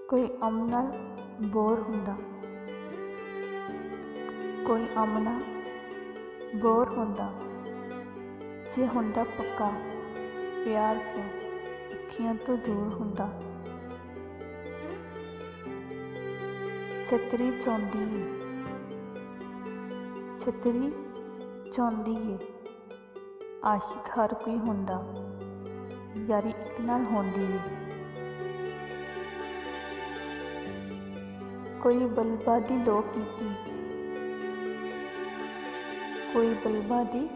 ਕੋਈ ਅਮ ਨਾਲ ਬੋਰ ਹੁੰਦਾ, ਕੋਈ ਅਮ ਨਾਲ ਬੋਰ ਹੁੰਦਾ। ਜੇ ਹੁੰਦਾ ਪੱਕਾ ਪਿਆਰ ਕਿਉਂ ਅੱਖੀਆਂ ਤੋਂ ਦੂਰ ਹੁੰਦਾ। ਛਤਰੀ ਚਾਹੁੰਦੀ ਏ, ਛਤਰੀ ਚਾਹੁੰਦੀ ਏ। ਆਸ਼ਿਕ ਹਰ ਕੋਈ ਹੁੰਦਾ, ਯਾਰੀ ਇੱਕ ਨਾਲ ਹੁੰਦੀ ਏ। ਕੋਈ ਬਲਬਾਂ ਦੀ ਲੋ ਕੀਤੀ, ਕੋਈ ਬਲਬਾਂ ਦੀ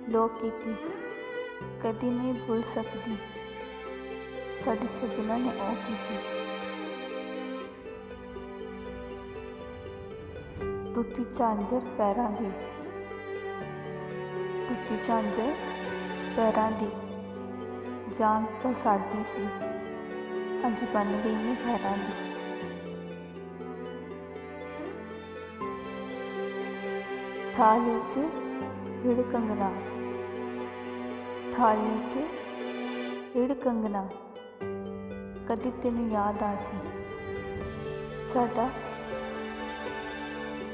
ਲੋ ਕੀਤੀ। ਕਦੀ ਨਹੀਂ ਭੁੱਲ ਸਕਦੀ ਸਾਡੇ ਸੱਜਣਾ ਨੇ ਉਹ ਕੀਤੀ। ਟੁੱਟੀ ਝਾਂਜਰ ਪੈਰਾਂ ਦੀ, ਟੁੱਟੀ ਝਾਂਜਰ ਪੈਰਾਂ ਦੀ। ਜਾਨ ਤਾਂ ਸਾਡੀ ਸੀ, ਅੱਜ ਬਣ ਗਈ ਏ ਖੈਰਾਂ ਦੀ। ਥਾਲ ਵਿੱਚ ਰਿੜ ਕੰਗਣਾ, ਥਾਲ ਵਿੱਚ ਰਿੜ ਕੰਗਣਾ। ਕਦੀ ਤੈਨੂੰ ਯਾਦ ਆ ਸੀ ਸਾਡਾ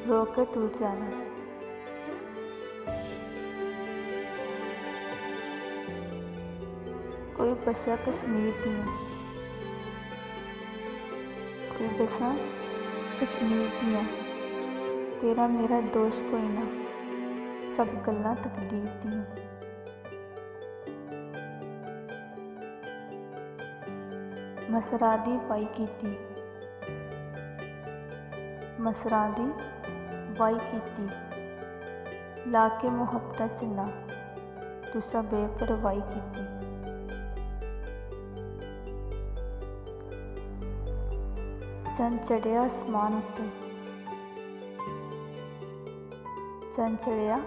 ਰੋ ਕੇ ਟੁਰ ਜਾਣਾ। ਕੋਈ ਬੱਸਾਂ ਕਸ਼ਮੀਰ ਦੀਆਂ, ਕੋਈ ਬੱਸਾਂ ਕਸ਼ਮੀਰ ਦੀਆਂ। ਤੇਰਾ ਮੇਰਾ ਦੋਸ਼ ਕੋਈ ਨਾ, ਸਭ ਗੱਲਾਂ ਤਕਦੀਰ ਦੀਆਂ। ਮਸਰਾਂ ਦੀ ਵਾਈ ਕੀਤੀ, ਮਸਰਾਂ ਦੀ ਵਾਈ ਕੀਤੀ। ਲਾ ਕੇ ਮੁਹੱਬਤਾਂ ਚ ਨਾ ਤੁਸਾਂ ਬੇਪਰਵਾਹੀ ਕੀਤੀ। ਚੰਨ ਚੜ੍ਹਿਆ ਅਸਮਾਨ ਉੱਤੇ, ਚੰਨ ਚੜ੍ਹਿਆ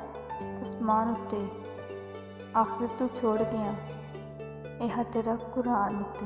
ਅਸਮਾਨ ਉੱਤੇ। ਆਖਿਰ ਤੂੰ ਛੋੜ ਗਿਆ ਇਹ ਤੇਰਾ ਕੁਰਾਨ ਉੱਤੇ।